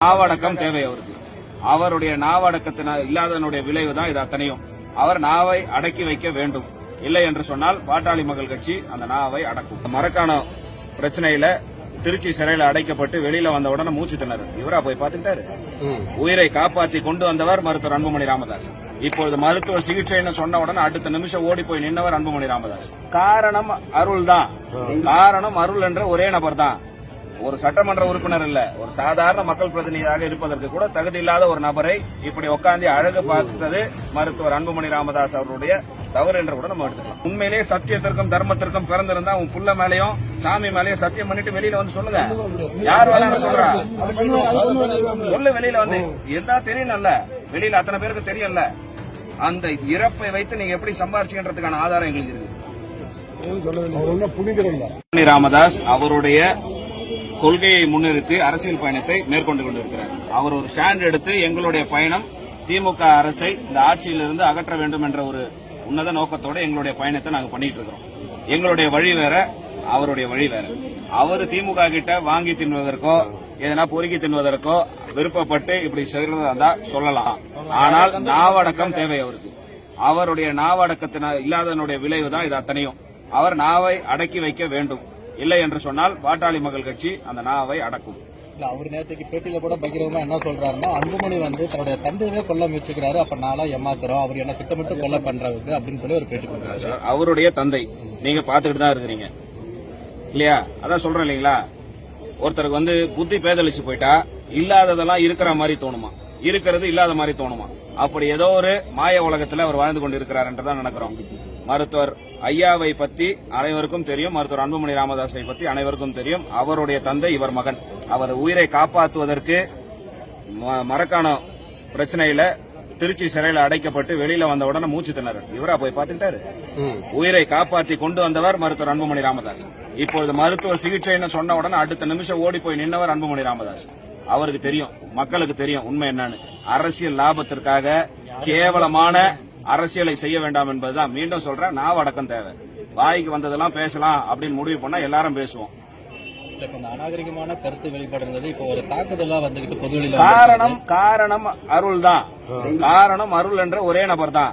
நாவடக்கம் தேவை அவருக்கு. அவருடைய நாவடக்கத்தினால் இல்லாதனுடைய விளைவு தான் இது அத்தனையும். அவர் நாவை அடக்கி வைக்க வேண்டும். இல்லை என்று சொன்னால் பாட்டாளி மக்கள் கட்சி அந்த நாவை அடக்கும். மரக்காண பிரச்சனையில திருச்சி சிறையில் அடைக்கப்பட்டு வெளியில வந்த உடனே மூச்சு திணறு இவரா போய் பாத்துக்கிட்டாரு. உயிரை காப்பாற்றி கொண்டு வந்தவர் மருத்துவர் அன்புமணி ராமதாஸ். இப்பொழுது மருத்துவ சிகிச்சைன்னு சொன்ன உடனே அடுத்த நிமிஷம் ஓடி போய் நின்றவர் அன்புமணி ராமதாஸ். காரணம் அருள் தான். காரணம் அருள் என்ற ஒரே நபர் தான். ஒரு சட்டமன்ற உறுப்பினர் இல்ல, ஒரு சாதாரண மக்கள் பிரதிநிதியாக இருப்பதற்கு கூட தகுதி இல்லாத ஒரு நபரை இப்படி உட்கார்ந்து அழகு பார்த்தது மருத்துவர் அன்புமணி ராமதாஸ் அவருடைய தவறு என்று கூட நம்ம எடுத்துக்கலாம். உண்மையிலேயே சத்தியத்திற்கும் தர்மத்திற்கும் பிறந்திருந்தா உன் புள்ள மேலையும் சாமி மேலையும் சத்தியம் பண்ணிட்டு வெளியில வந்து சொல்லுங்க. யார் வேணாலும் சொல்றா சொல்லு. வெளியில வந்து எதா தெரியல, வெளியில அத்தனை பேருக்கு தெரியல. அந்த இறப்பை வைத்து நீங்க எப்படி சம்பாரிச்சுன்றதுக்கான ஆதாரம் எங்களுக்கு இருக்கு. ராமதாஸ் அவருடைய கொள்கையை முன்னிறுத்தி அரசியல் பயணத்தை மேற்கொண்டு கொண்டிருக்கிறார். அவர் ஒரு ஸ்டாண்ட் எடுத்து எங்களுடைய பயணம் திமுக அரசை இந்த ஆட்சியிலிருந்து அகற்ற வேண்டும் என்ற ஒரு உன்னத நோக்கத்தோட எங்களுடைய பயணத்தை நாங்க பண்ணிட்டு இருக்கிறோம். எங்களுடைய வழி வேற, அவருடைய வழி வேற. அவரு திமுக கிட்ட வாங்கி தின்வதற்கோ எதனா பொறுக்கி தின்வதற்கோ விருப்பப்பட்டு இப்படி செய்யறதா சொல்லலாம். ஆனால் நாவடக்கம் தேவை அவருக்கு. அவருடைய நாவடக்கத்தினால் இல்லாதனுடைய விளைவு தான் இது அத்தனையும். அவர் நாவை அடக்கி வைக்க வேண்டும். இல்லை என்று சொன்னால் பாட்டாளி மக்கள் கட்சி அந்த நாவை அடக்கும். அவர் நேற்றுக்கு பேட்டியில கூட பகிரங்கமா என்ன சொல்றாருன்னா, அன்புமணி தன்னுடைய தந்தையவே கொல்ல முயற்சிக்கிறாரு, அப்ப நாளா ஏமாத்துறோம், அவர் என்ன திட்டமிட்டு கொல்ல பண்றாரு அப்படின்னு சொல்லி ஒரு பேட்டி கொடுக்குறாரு. அவருடைய தந்தை நீங்க பாத்துக்கிட்டு தான் இருக்கிறீங்க இல்லையா? அதான் சொல்றேன் இல்லீங்களா, ஒருத்தருக்கு புத்தி பேதலிச்சு போயிட்டா இல்லாததெல்லாம் இருக்கிற மாதிரி தோணுமா, இருக்கிறது இல்லாத மாதிரி தோணுமா? அப்படி ஏதோ ஒரு மாய உலகத்தில் அவர் வாழ்ந்து கொண்டு இருக்கிறார் என்றுதான் நினைக்கிறோம். மருத்துவர் ஐயாவை பத்தி அனைவருக்கும் தெரியும், மருத்துவர் அன்புமணி ராமதாஸை பத்தி அனைவருக்கும் தெரியும். அவருடைய தந்தை இவர் மகன். அவர் உயிரை காப்பாற்றுவதற்கு மரக்காண பிரச்சனையில திருச்சி சிறையில் அடைக்கப்பட்டு வெளியில வந்த உடனே மூச்சு திணறு இவரா போய் பாத்துக்கிட்டாரு. உயிரை காப்பாற்றி கொண்டு வந்தவர் மருத்துவர் அன்புமணி ராமதாஸ். இப்பொழுது மருத்துவ சிகிச்சைன்னு சொன்ன உடனே அடுத்த நிமிஷம் ஓடி போய் நின்றவர் அன்புமணி ராமதாஸ். அவருக்கு தெரியும், மக்களுக்கு தெரியும் உண்மை என்னன்னு. அரசியல் லாபத்திற்காக கேவலமான அரசியலை செய்ய வேண்டாம் என்பதுதான். மீண்டும் சொல்றேன், நாவடக்கம் தேவை. வாய்க்கு வந்ததெல்லாம் பேசலாம் அப்படின்னு முடிவு பண்ணா எல்லாரும் பேசுவோம். அநாகரிகமான கருத்து வெளிப்படுறது இப்போ ஒரு தாக்குதலா வந்துகிட்டு பொதுவெளியில காரணம் அருள் தான். காரணம் அருள் என்ற ஒரே நபர் தான்.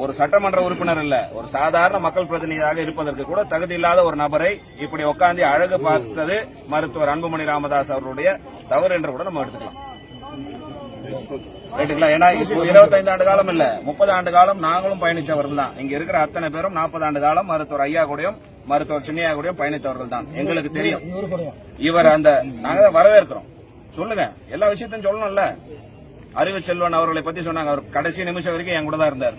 ஒரு சட்டமன்ற உறுப்பினர் இல்ல, ஒரு சாதாரண மக்கள் பிரதிநிதியாக இருப்பதற்கு கூட தகுதி இல்லாத ஒரு நபரை இப்படி உட்கார்ந்து அழகு பார்த்தது மருத்துவர் அன்புமணி ராமதாஸ் அவருடைய தவறு என்று கூட நம்ம எடுத்துக்கலாம். ஏன்னா 25 ஆண்டு காலம் இல்ல, 30 ஆண்டு காலம் நாங்களும் பயணிச்சவர்கள் தான். இங்க இருக்கிற அத்தனை பேரும் 40 ஆண்டு காலம் மருத்துவர் ஐயா கூடயும் மருத்துவர் சின்னையா கூடயும் பயணித்தவர்கள் தான். எங்களுக்கு தெரியும். இவர் நாங்க வரவேற்கிறோம். சொல்லுங்க, எல்லா விஷயத்தையும் சொல்லணும்ல. அறிவு செல்வன் அவர்களை பத்தி சொன்னாங்க. அவர் கடைசி நிமிஷம் வரைக்கும் என் கூட தான் இருந்தார்.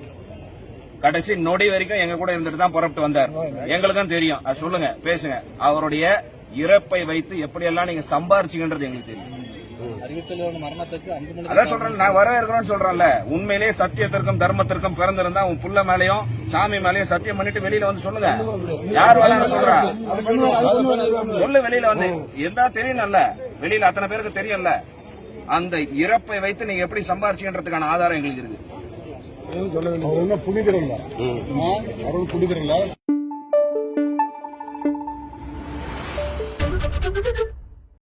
கடைசி நொடி வரைக்கும் எங்க கூட இருந்துட்டு தான் புறப்பட்டு வந்தார். எங்களுக்கும் தெரியும். அது சொல்லுங்க, பேசுங்க. அவருடைய இறப்பை வைத்து எப்படியெல்லாம் நீங்க சம்பாரிச்சுக்கின்றது எங்களுக்கு தெரியும். அதான் சொல்றேன், நான் வரவேற்கிறோம்னு சொல்றேன்ல. உண்மையிலேயே சத்தியத்திற்கும் தர்மத்திற்கும் பிறந்திருந்தா உன் புள்ள மேலையும் சாமி மேலையும் சத்தியம் பண்ணிட்டு வெளியில வந்து சொல்லுங்க. யார் வேணாலும் சொல்றா சொல்லு. வெளியில வந்து எதா தெரியல, வெளியில அத்தனை பேருக்கு தெரியல. அந்த இறப்பை வைத்து நீங்க எப்படி சம்பாரிச்சுன்றதுக்கான ஆதாரம் எங்களுக்கு இருக்கு. புனிதர் இல்ல.